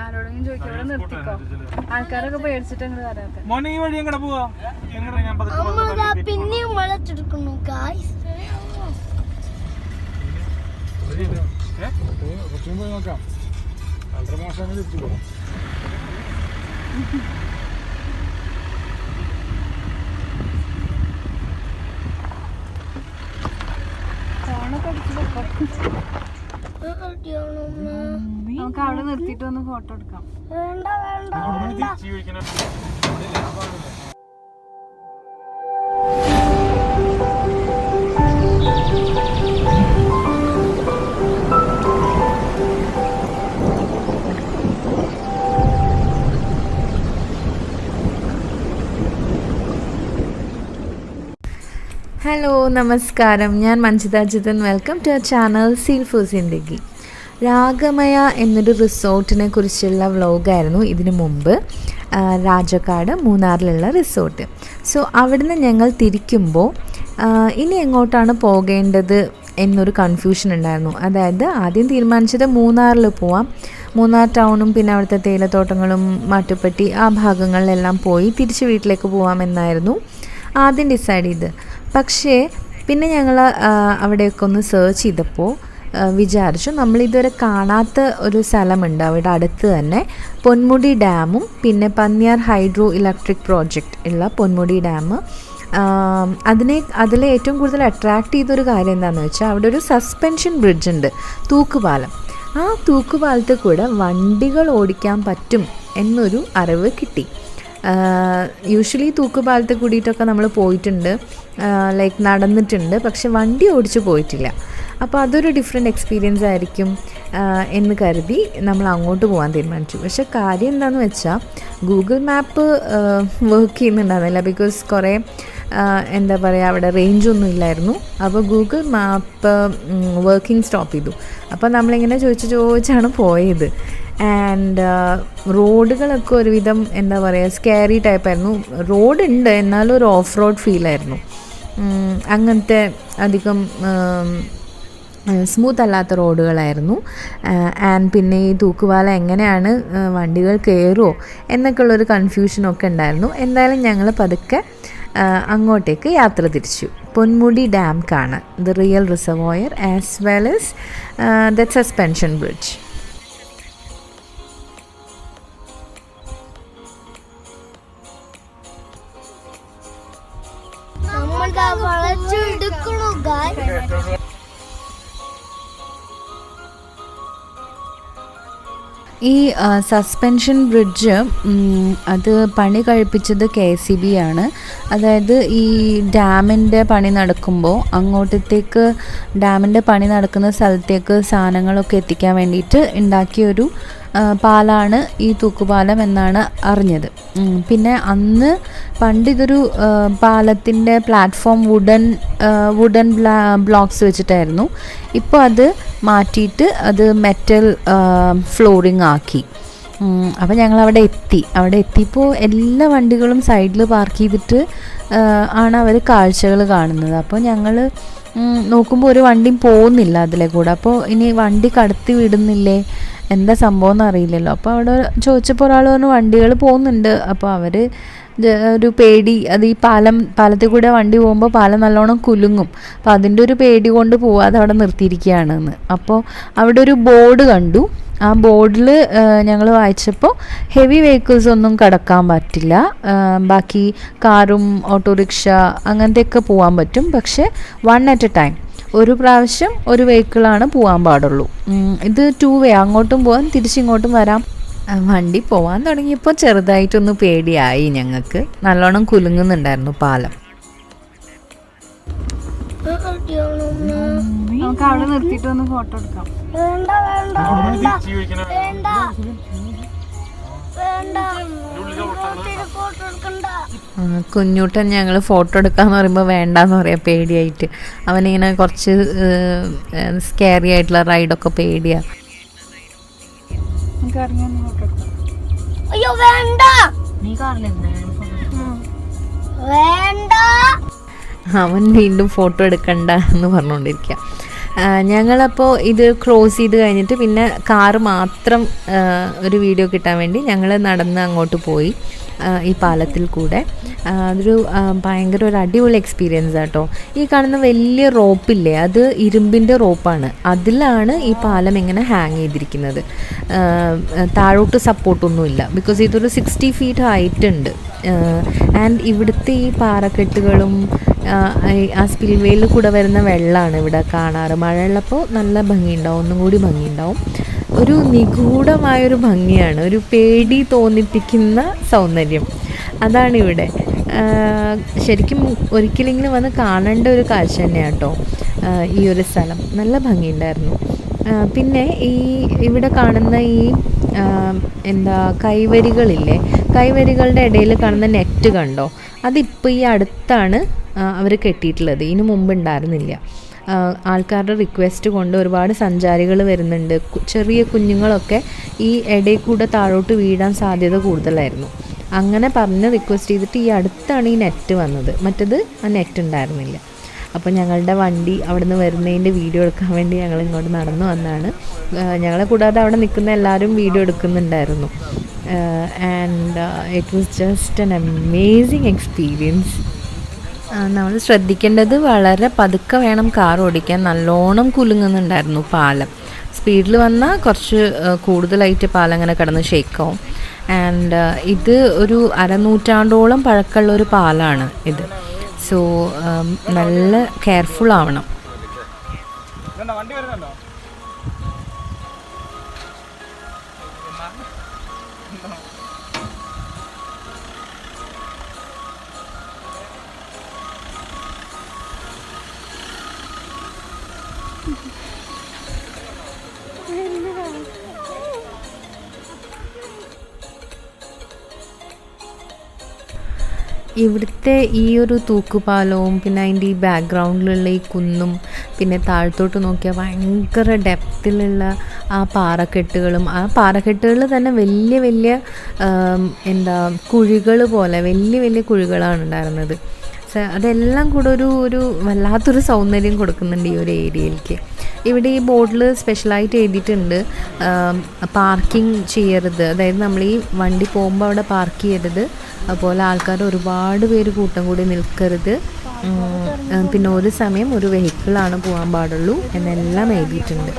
ആരോടെങ്കിലും ചോദിക്കാം, ഇവിടെ നിർത്തിക്കോ. ആൾക്കാരൊക്കെ പേടിച്ചിട്ട് അങ്ങോട്ട് വരാത്ത. പിന്നെയും വളച്ചെടുക്കുന്നു ഗായ്സ്. നോക്കാം. 2.5 മാസം തിരിച്ചു പോകാം. നമുക്ക് അവിടെ നിർത്തിയിട്ട് ഒന്ന് ഫോട്ടോ എടുക്കാം. വേണ്ട വേണ്ട ഹലോ നമസ്കാരം, ഞാൻ Manjitha Jithan. Welcome to our channel zeal for Zindagi. Ragamaya എന്നൊരു റിസോർട്ടിനെ കുറിച്ചുള്ള വ്ലോഗായിരുന്നു ഇതിനു മുമ്പ്. രാജക്കാട് മൂന്നാറിലുള്ള റിസോർട്ട്. സോ അവിടുന്ന് ഞങ്ങൾ തിരിക്കുമ്പോൾ ഇനി എങ്ങോട്ടാണ് പോകേണ്ടത് എന്നൊരു കൺഫ്യൂഷൻ ഉണ്ടായിരുന്നു. അതായത് ആദ്യം തീരുമാനിച്ചത് മൂന്നാറിൽ പോവാം, മൂന്നാർ ടൗണും പിന്നെ അവിടുത്തെ തേയിലത്തോട്ടങ്ങളും മാട്ടുപ്പെട്ടി ആ ഭാഗങ്ങളിലെല്ലാം പോയി തിരിച്ച് വീട്ടിലേക്ക് പോവാമെന്നായിരുന്നു ആദ്യം ഡിസൈഡ് ചെയ്ത്. പക്ഷേ പിന്നെ ഞങ്ങൾ അവിടെയൊക്കെ ഒന്ന് സെർച്ച് ചെയ്തപ്പോൾ വിചാരിച്ചു നമ്മളിതുവരെ കാണാത്ത ഒരു സ്ഥലമുണ്ട് അവിടെ അടുത്ത് തന്നെ, പൊന്മുടി ഡാമും പിന്നെ പന്നിയാർ ഹൈഡ്രോ ഇലക്ട്രിക് പ്രോജക്റ്റ് ഉള്ള പൊന്മുടി ഡാം. അതിലെ ഏറ്റവും കൂടുതൽ അട്രാക്റ്റ് ചെയ്തൊരു കാര്യം എന്താണെന്ന് വെച്ചാൽ അവിടെ ഒരു സസ്പെൻഷൻ ബ്രിഡ്ജ് ഉണ്ട്, തൂക്കുപാലം. ആ തൂക്കുപാലത്തിൽ കൂടെ വണ്ടികൾ ഓടിക്കാൻ പറ്റും എന്നൊരു അറിവ് കിട്ടി. യൂഷ്വലി തൂക്കുപാലത്തിൽ കൂടിയിട്ടൊക്കെ നമ്മൾ പോയിട്ടുണ്ട്, ലൈക്ക് നടന്നിട്ടുണ്ട്, പക്ഷെ വണ്ടി ഓടിച്ച് പോയിട്ടില്ല. അപ്പോൾ അതൊരു ഡിഫറെൻറ്റ് എക്സ്പീരിയൻസ് ആയിരിക്കും എന്ന് കരുതി നമ്മൾ അങ്ങോട്ട് പോകാൻ തീരുമാനിച്ചു. പക്ഷെ കാര്യം എന്താണെന്ന് വെച്ചാൽ ഗൂഗിൾ മാപ്പ് വർക്ക് ചെയ്യുന്നുണ്ടായിരുന്നില്ല. ബിക്കോസ് കുറേ എന്താ പറയുക, അവിടെ റേഞ്ചൊന്നും ഇല്ലായിരുന്നു. അപ്പോൾ ഗൂഗിൾ മാപ്പ് വർക്കിംഗ് സ്റ്റോപ്പ് ചെയ്തു. അപ്പോൾ നമ്മളിങ്ങനെ ചോദിച്ചാണ് പോയത്. ആൻഡ് റോഡുകളൊക്കെ ഒരുവിധം എന്താ പറയുക സ്കാരി ടൈപ്പായിരുന്നു. റോഡുണ്ട് എന്നാലും ഒരു ഓഫ് റോഡ് ഫീലായിരുന്നു. അങ്ങനത്തെ അധികം സ്മൂത്ത് അല്ലാത്ത റോഡുകളായിരുന്നു. ആൻഡ് പിന്നെ ഈ തൂക്കുപാലം എങ്ങനെയാണ് വണ്ടികൾ കയറുമോ എന്നൊക്കെയുള്ളൊരു കൺഫ്യൂഷനൊക്കെ ഉണ്ടായിരുന്നു. എന്തായാലും ഞങ്ങൾ പതുക്കെ അങ്ങോട്ടേക്ക് യാത്ര തിരിച്ചു. പൊന്മുടി ഡാം കാണാൻ, the real reservoir as well as the suspension bridge. വളച്ചെടുക്കണു ഗായ്സ്. ഈ സസ്പെൻഷൻ ബ്രിഡ്ജ് അത് പണി കഴിപ്പിച്ചത് KCB ആണ്. അതായത് ഈ ഡാമിൻ്റെ പണി നടക്കുമ്പോൾ അങ്ങോട്ടത്തേക്ക് ഡാമിൻ്റെ പണി നടക്കുന്ന സ്ഥലത്തേക്ക് സാധനങ്ങളൊക്കെ എത്തിക്കാൻ വേണ്ടിയിട്ട് ഉണ്ടാക്കിയൊരു പാലാണ് ഈ തൂക്കുപാലം എന്നാണ് അറിഞ്ഞത്. പിന്നെ അന്ന് പണ്ടിതൊരു പാലത്തിൻ്റെ പ്ലാറ്റ്ഫോം വുഡൻ ബ്ലോക്സ് വെച്ചിട്ടായിരുന്നു. ഇപ്പോൾ അത് മാറ്റിയിട്ട് അത് മെറ്റൽ ഫ്ലോറിങ് ആക്കി. അപ്പോൾ ഞങ്ങൾ അവിടെ എത്തിയപ്പോൾ എല്ലാ വണ്ടികളും സൈഡിൽ പാർക്ക് ചെയ്തിട്ട് ആണ് അവർ കാഴ്ചകൾ കാണുന്നത്. അപ്പോൾ ഞങ്ങൾ നോക്കുമ്പോൾ ഒരു വണ്ടിയും പോകുന്നില്ല അതിലെ കൂടെ. അപ്പോൾ ഇനി വണ്ടി കടത്തി വിടുന്നില്ലേ, എന്താ സംഭവം എന്ന് അറിയില്ലല്ലോ. അപ്പോൾ അവിടെ ചോദിച്ചപ്പോൾ ഒരാൾ പറഞ്ഞു വണ്ടികൾ പോകുന്നുണ്ട്. അപ്പോൾ അവർ ഒരു പേടി, അത് ഈ പാലത്തിൽ കൂടെ വണ്ടി പോകുമ്പോൾ പാലം നല്ലോണം കുലുങ്ങും, അപ്പോൾ അതിൻ്റെ ഒരു പേടി കൊണ്ട് പോവാതെ അവിടെ നിർത്തിയിരിക്കുകയാണെന്ന്. അപ്പോൾ അവിടെ ഒരു ബോർഡ് കണ്ടു. ആ ബോർഡിൽ ഞങ്ങൾ വായിച്ചപ്പോൾ ഹെവി വെഹിക്കിൾസ് ഒന്നും കടക്കാൻ പറ്റില്ല, ബാക്കി കാറും ഓട്ടോറിക്ഷ അങ്ങനത്തെയൊക്കെ പോകാൻ പറ്റും, പക്ഷേ 1 at a time, ഒരു പ്രാവശ്യം ഒരു വെഹിക്കിളാണ് പോകാൻ പാടുള്ളൂ. ഇത് 2 way, അങ്ങോട്ടും പോകാം തിരിച്ചിങ്ങോട്ടും വരാം. വണ്ടി പോകാൻ തുടങ്ങിയപ്പോൾ ചെറുതായിട്ടൊന്ന് പേടിയായി ഞങ്ങൾക്ക്. നല്ലോണം കുലുങ്ങുന്നുണ്ടായിരുന്നു പാലം. നമുക്ക് അവിടെ നിർത്തിയിട്ട് ഒന്ന് ഫോട്ടോ എടുക്കാം. വേണ്ട വേണ്ട വേണ്ട വേണ്ട ഫോട്ടോ എടുക്കണ്ട. കുഞ്ഞൂട്ടൻ ഞങ്ങൾ ഫോട്ടോ എടുക്കാന്ന് പറയുമ്പോൾ വേണ്ടാന്ന് പറയാം, പേടിയായിട്ട്. അവനിങ്ങനെ കുറച്ച് സ്കേറി ആയിട്ടുള്ള റൈഡൊക്കെ പേടിയാ. അയ്യോ വേണ്ട, വേണ്ട. അവൻ വീണ്ടും ഫോട്ടോ എടുക്കണ്ട എന്ന് പറഞ്ഞുകൊണ്ടിരിക്കുക. ഞങ്ങളപ്പോൾ ഇത് ക്രോസ് ചെയ്ത് കഴിഞ്ഞിട്ട് പിന്നെ കാറ് മാത്രം ഒരു വീഡിയോ കിട്ടാൻ വേണ്ടി ഞങ്ങൾ നടന്ന് അങ്ങോട്ട് പോയി ഈ പാലത്തിൽ കൂടെ. അതൊരു ഭയങ്കര ഒരു അടിപൊളി എക്സ്പീരിയൻസ് ആട്ടോ. ഈ കാണുന്ന വലിയ റോപ്പില്ലേ, അത് ഇരുമ്പിൻ്റെ റോപ്പാണ്. അതിലാണ് ഈ പാലം ഇങ്ങനെ ഹാങ് ചെയ്തിരിക്കുന്നത്. താഴോട്ട് സപ്പോർട്ടൊന്നുമില്ല, ബിക്കോസ് ഇതൊരു 60 feet ഹൈറ്റ് ഉണ്ട്. ആൻഡ് ഇവിടുത്തെ ഈ പാറക്കെട്ടുകളും ആ സ്പിൽവേയിൽ കൂടെ വരുന്ന വെള്ളമാണ് ഇവിടെ കാണാറ്. മഴയുള്ളപ്പോൾ നല്ല ഭംഗിയുണ്ടാവും, ഒന്നും കൂടി ഭംഗിയുണ്ടാവും. ഒരു നിഗൂഢമായൊരു ഭംഗിയാണ്, ഒരു പേടി തോന്നിപ്പിക്കുന്ന സൗന്ദര്യം അതാണിവിടെ. ശരിക്കും ഒരിക്കലെങ്കിലും വന്ന് കാണേണ്ട ഒരു കാഴ്ച തന്നെയാണ് കേട്ടോ ഈ ഒരു സ്ഥലം. നല്ല ഭംഗിയുണ്ടായിരുന്നു. പിന്നെ ഇവിടെ കാണുന്ന ഈ കൈവരികളില്ലേ, കൈവരികളുടെ ഇടയിൽ കാണുന്ന നെറ്റ് കണ്ടോ, അതിപ്പോൾ ഈ അടുത്താണ് അവർ കെട്ടിയിട്ടുള്ളത്. ഇതിനു മുമ്പ് ഉണ്ടായിരുന്നില്ല. ആൾക്കാരുടെ റിക്വസ്റ്റ് കൊണ്ട് ഒരുപാട് സഞ്ചാരികൾ വരുന്നുണ്ട്. ചെറിയ കുഞ്ഞുങ്ങളൊക്കെ ഈ ഇടയിൽ കൂടെ താഴോട്ട് വീഴാൻ സാധ്യത കൂടുതലായിരുന്നു. അങ്ങനെ പറഞ്ഞ് റിക്വസ്റ്റ് ചെയ്തിട്ട് ഈ അടുത്താണ് ഈ നെറ്റ് വന്നത്. മറ്റത് ആ നെറ്റ് ഉണ്ടായിരുന്നില്ല. അപ്പോൾ ഞങ്ങളുടെ വണ്ടി അവിടെ നിന്ന് വരുന്നതിൻ്റെ വീഡിയോ എടുക്കാൻ വേണ്ടി ഞങ്ങൾ ഇങ്ങോട്ട് നടന്നു വന്നതാണ്. ഞങ്ങളെ കൂടാതെ അവിടെ നിൽക്കുന്ന എല്ലാവരും വീഡിയോ എടുക്കുന്നുണ്ടായിരുന്നു. And it was just an amazing experience. നമ്മൾ ശ്രദ്ധിക്കേണ്ടത് വളരെ പതുക്കെ വേണം കാർ ഓടിക്കാൻ. നല്ലോണം കുലുങ്ങുന്നുണ്ടായിരുന്നു പാലം. സ്പീഡിൽ വന്നാൽ കുറച്ച് കൂടുതലായിട്ട് പാലം അങ്ങനെ കിടന്ന് ഷേക്കാവും. ആൻഡ് ഇത് ഒരു അരനൂറ്റാണ്ടോളം പഴക്കമുള്ള ഒരു പാലമാണ് ഇത്. സോ നല്ല കെയർഫുൾ ആവണം. ഇവിടുത്തെ ഈ ഒരു തൂക്കുപാലവും പിന്നെ അതിൻ്റെ ഈ ബാക്ക്ഗ്രൗണ്ടിലുള്ള ഈ കുന്നും പിന്നെ താഴത്തോട്ട് നോക്കിയാൽ ഭയങ്കര ഡെപ്തിലുള്ള ആ പാറക്കെട്ടുകളും, ആ പാറക്കെട്ടുകൾ തന്നെ വലിയ വലിയ കുഴികൾ പോലെ വലിയ വലിയ കുഴികളാണ് ഉണ്ടായിരുന്നത്. അതെല്ലാം കൂടെ ഒരു വല്ലാത്തൊരു സൗന്ദര്യം കൊടുക്കുന്നുണ്ട് ഈ ഒരു ഏരിയയിലേക്ക്. ഇവിടെ ഈ ബോർഡിൽ സ്പെഷ്യലായിട്ട് എഴുതിയിട്ടുണ്ട് പാർക്കിംഗ് ചെയ്യരുത്, അതായത് നമ്മൾ ഈ വണ്ടി പോകുമ്പോൾ അവിടെ പാർക്ക് ചെയ്യരുത്. അതുപോലെ ആൾക്കാർ ഒരുപാട് പേര് കൂട്ടം കൂടി നിൽക്കരുത്. പിന്നെ ഒരു സമയം ഒരു വെഹിക്കിളാണ് പോകാൻ പാടുള്ളൂ എന്നെല്ലാം എഴുതിയിട്ടുണ്ട്.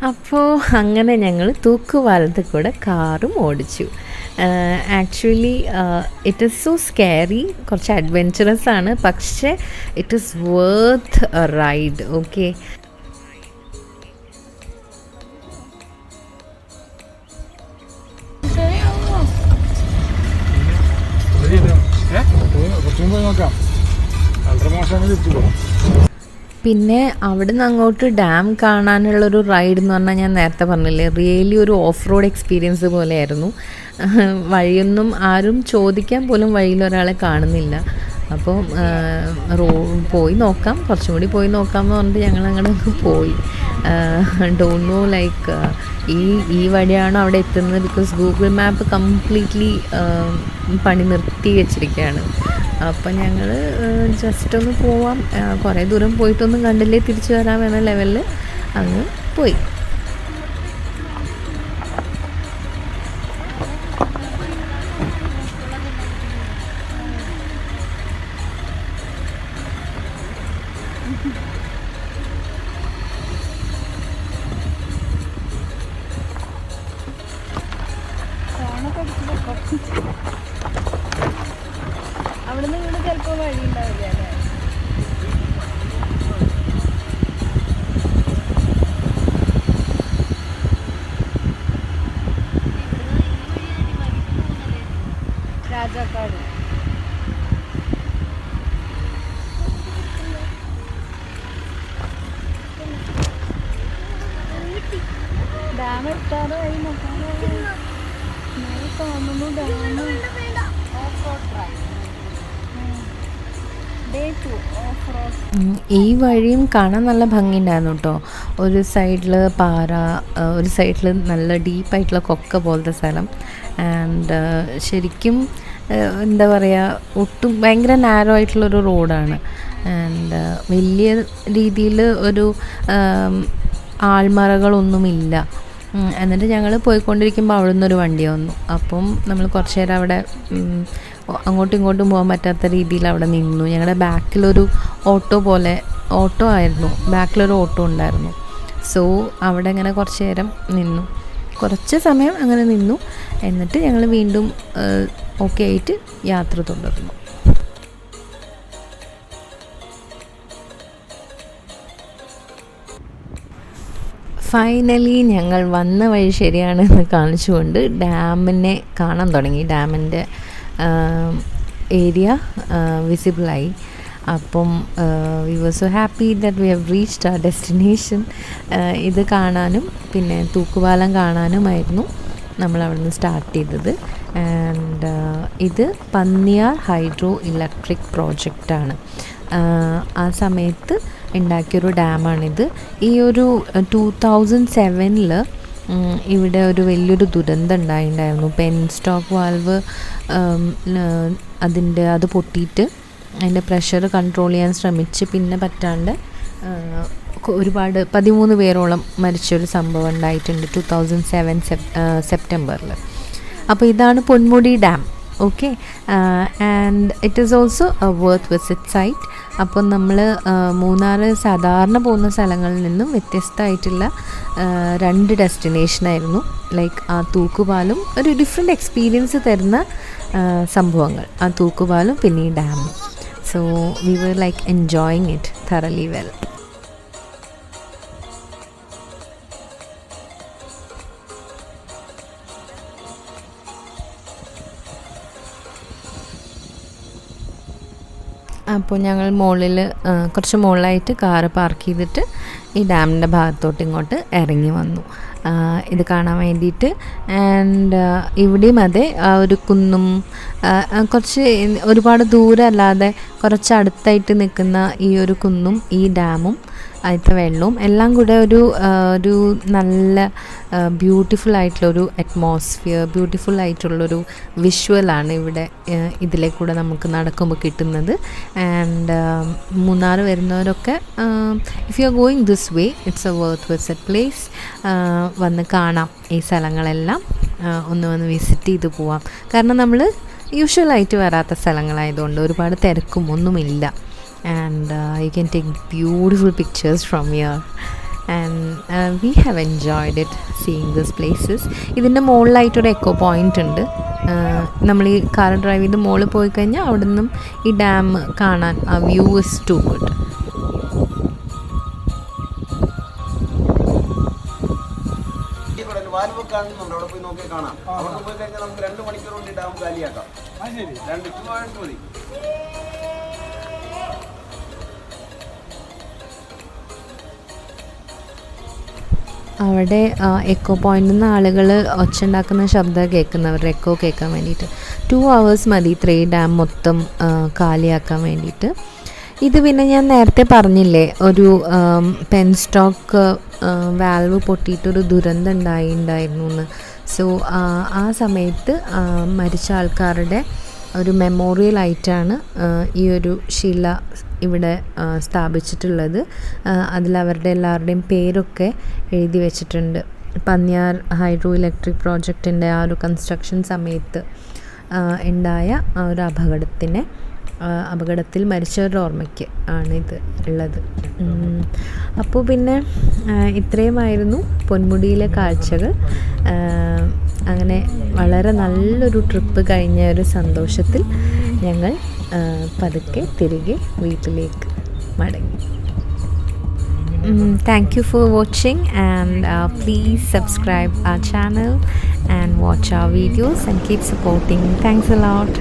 അപ്പോൾ അങ്ങനെ ഞങ്ങൾ തൂക്കുപാലത്തിൽ കൂടെ കാറും ഓടിച്ചു. Actually it is so scary, കുറച്ച് അഡ്വെഞ്ചറസ് ആണ്, പക്ഷേ it is worth A ride. Okay, പിന്നെ അവിടെ നിന്ന് അങ്ങോട്ട് ഡാം കാണാനുള്ളൊരു റൈഡ് എന്ന് പറഞ്ഞാൽ ഞാൻ നേരത്തെ പറഞ്ഞില്ലേ, റിയലി ഒരു ഓഫ് റോഡ് എക്സ്പീരിയൻസ് പോലെയായിരുന്നു. വഴിയൊന്നും ആരും ചോദിക്കാൻ പോലും വഴിയിൽ ഒരാളെ കാണുന്നില്ല. അപ്പോൾ പോയി നോക്കാം, കുറച്ചും കൂടി പോയി നോക്കാം എന്ന് പറഞ്ഞിട്ട് ഞങ്ങൾ അങ്ങോട്ട് പോയി. ഡോണ്ട് നോ ലൈക്ക് ഈ വഴിയാണോ അവിടെ എത്തുന്നത്, ബിക്കോസ് ഗൂഗിൾ മാപ്പ് കംപ്ലീറ്റ്ലി പണി നിർത്തി വെച്ചിരിക്കുകയാണ്. അപ്പം ഞങ്ങൾ ജസ്റ്റ് ഒന്ന് പോവാം, കുറേ ദൂരം പോയിട്ടൊന്നും കണ്ടില്ലേ തിരിച്ചു വരാം എന്ന ലെവലിൽ അങ്ങ് പോയി. അവിടെ നിന്ന് ഇവിടെ ചിലപ്പോൾ വഴി ഉണ്ടാവില്ല അല്ലേ? രാജാക്കാട് ഡാം എത്താറ് വഴി നോക്കാറ് തോന്നുന്നു. Dam Day 2 off-road. ഈ വഴിയും കാണാൻ നല്ല ഭംഗിയുണ്ടായിരുന്നു കേട്ടോ. ഒരു സൈഡിൽ പാറ, ഒരു സൈഡിൽ നല്ല ഡീപ്പായിട്ടുള്ള കൊക്ക പോലത്തെ സ്ഥലം. ആൻഡ് ശരിക്കും എന്താ പറയുക, ഒട്ടും ഭയങ്കര നാരോ ആയിട്ടുള്ളൊരു റോഡാണ്. ആൻഡ് വലിയ രീതിയിൽ ഒരു ആൾമറകളൊന്നുമില്ല. എന്നിട്ട് ഞങ്ങൾ പോയിക്കൊണ്ടിരിക്കുമ്പോൾ അവിടെ നിന്നൊരു വണ്ടി വന്നു. അപ്പം നമ്മൾ കുറച്ച് നേരം അവിടെ അങ്ങോട്ടും ഇങ്ങോട്ടും പോകാൻ പറ്റാത്ത രീതിയിൽ അവിടെ നിന്നു. ഞങ്ങളുടെ ബാക്കിലൊരു ഓട്ടോ ആയിരുന്നു, ബാക്കിലൊരു ഓട്ടോ ഉണ്ടായിരുന്നു. സോ അവിടെ ഇങ്ങനെ കുറച്ച് നേരം നിന്നു, കുറച്ച് സമയം അങ്ങനെ നിന്നു. എന്നിട്ട് ഞങ്ങൾ വീണ്ടും ഓക്കെ ആയിട്ട് യാത്ര തുടർന്നു. ഫൈനലി ഞങ്ങൾ വന്ന വഴി ശരിയാണെന്ന് കാണിച്ചുകൊണ്ട് ഡാമിനെ കാണാൻ തുടങ്ങി. ഡാമിൻ്റെ ഏരിയ വിസിബിളായി. അപ്പം we were so happy that we have reached our destination. ഇത് കാണാനും പിന്നെ തൂക്കുപാലം കാണാനുമായിരുന്നു നമ്മൾ അവിടെ നിന്ന് സ്റ്റാർട്ട് ചെയ്തത്. ആൻഡ് ഇത് പന്നിയാർ ഹൈഡ്രോ ഇലക്ട്രിക് പ്രോജക്റ്റാണ്. ആ സമയത്ത് ഉണ്ടാക്കിയൊരു ഡാമാണിത്. ഈ ഒരു 2007 ഇവിടെ ഒരു വലിയൊരു ദുരന്തം ഉണ്ടായിട്ടുണ്ടായിരുന്നു. പെൻസ്റ്റോക്ക് വാൽവ് അത് പൊട്ടിയിട്ട് അതിൻ്റെ പ്രഷർ കൺട്രോൾ ചെയ്യാൻ ശ്രമിച്ച് പിന്നെ പറ്റാണ്ട് ഒരുപാട് 13 പേരോളം മരിച്ചൊരു സംഭവം ഉണ്ടായിട്ടുണ്ട് 2007 സെപ്റ്റംബറിൽ. അപ്പോൾ ഇതാണ് Ponmudi dam. Okay, and it is also a worth visit site. അപ്പോൾ നമ്മൾ മൂന്നാർ സാധാരണ പോകുന്ന സ്ഥലങ്ങളിൽ നിന്നും വ്യത്യസ്തമായിട്ടുള്ള 2 ഡെസ്റ്റിനേഷനായിരുന്നു. ലൈക്ക് ആ തൂക്കുപാലും ഒരു ഡിഫറെൻറ്റ് എക്സ്പീരിയൻസ് തരുന്ന സംഭവങ്ങൾ, ആ തൂക്കുപാലും പിന്നെ ഈ ഡാമും. So we were like enjoying it thoroughly well. അപ്പോൾ ഞങ്ങൾ കുറച്ച് മുകളിലായിട്ട് കാറ് പാർക്ക് ചെയ്തിട്ട് ഈ ഡാമിൻ്റെ ഭാഗത്തോട്ട് ഇങ്ങോട്ട് ഇറങ്ങി വന്നു ഇത് കാണാൻ വേണ്ടിയിട്ട്. ആൻഡ് ഇവിടെയും അതെ, ഒരു കുന്നും കുറച്ച് ഒരുപാട് ദൂരം അല്ലാതെ കുറച്ച് അടുത്തായിട്ട് നിൽക്കുന്ന ഈ ഒരു കുന്നും ഈ ഡാമും അതിലത്തെ വെള്ളവും എല്ലാം കൂടെ ഒരു നല്ല ബ്യൂട്ടിഫുൾ ആയിട്ടുള്ളൊരു അറ്റ്മോസ്ഫിയർ, ബ്യൂട്ടിഫുൾ ആയിട്ടുള്ളൊരു വിഷ്വലാണ് ഇവിടെ ഇതിലെ കൂടെ നമുക്ക് നടക്കുമ്പോൾ കിട്ടുന്നത്. ആൻഡ് മൂന്നാർ വരുന്നവരൊക്കെ if you are going this way it's a worth visit place. വന്ന് കാണാം ഈ സ്ഥലങ്ങളെല്ലാം, വന്ന് വിസിറ്റ് ചെയ്ത് പോവാം. കാരണം നമ്മൾ യൂഷ്വലായിട്ട് വരാത്ത സ്ഥലങ്ങളായതുകൊണ്ട് ഒരുപാട് തിരക്കും ഒന്നുമില്ല. And you can take beautiful pictures from here, and we have enjoyed it seeing these places. ഇതിൻ്റെ മുകളിലായിട്ടൊരു എക്കോ പോയിൻ്റ് ഉണ്ട്. നമ്മൾ ഈ കാർ ഡ്രൈവ് ചെയ്ത് മുകളിൽ പോയി കഴിഞ്ഞാൽ അവിടെ നിന്നും ഈ ഡാം കാണാൻ ആ view is too good. Valve കാണുന്നുണ്ട്, അവിടെ പോയി നോക്കി കാണാം. അവിടെ പോയി കഴിഞ്ഞാൽ നമുക്ക് 2 മണിക്കൂർ കൊണ്ട് ഡാം കാലിയാക്കാം. 2 കിലോമീറ്റർ മതി. അവിടെ എക്കോ പോയിൻ്റിൽ നിന്ന് ആളുകൾ ഒച്ച ഉണ്ടാക്കുന്ന ശബ്ദം കേൾക്കുന്നവരുടെ എക്കോ കേൾക്കാൻ വേണ്ടിയിട്ട് 2 hours മതി 3 ഡാം മൊത്തം കാലിയാക്കാൻ വേണ്ടിയിട്ട്. ഇത് പിന്നെ ഞാൻ നേരത്തെ പറഞ്ഞില്ലേ, ഒരു പെൻസ്റ്റോക്ക് വാൽവ് പൊട്ടിയിട്ടൊരു ദുരന്തം ഉണ്ടായിരുന്നു എന്ന്. സോ ആ സമയത്ത് മരിച്ച ആൾക്കാരുടെ ഒരു മെമ്മോറിയലായിട്ടാണ് ഈ ഒരു ശില ഇവിടെ സ്ഥാപിച്ചിട്ടുള്ളത്. അതിലവരുടെ എല്ലാവരുടെയും പേരൊക്കെ എഴുതി വെച്ചിട്ടുണ്ട്. പന്നിയാർ ഹൈഡ്രോ ഇലക്ട്രിക് പ്രോജക്റ്റിൻ്റെ ആ ഒരു കൺസ്ട്രക്ഷൻ സമയത്ത് ഉണ്ടായ ആ ഒരു അപകടത്തിൽ മരിച്ചവരുടെ ഓർമ്മയ്ക്ക് ആണ് ഇത് ഉള്ളത്. അപ്പോൾ പിന്നെ ഇത്രയുമായിരുന്നു പൊന്മുടിയിലെ കാഴ്ചകൾ. അങ്ങനെ വളരെ നല്ലൊരു ട്രിപ്പ് കഴിഞ്ഞ ഒരു സന്തോഷത്തിൽ ഞങ്ങൾ പതുക്കെ തിരികെ വീട്ടിലേക്ക് മടങ്ങി. Thank you for watching, and please subscribe our channel and watch our videos and keep supporting. Thanks a lot.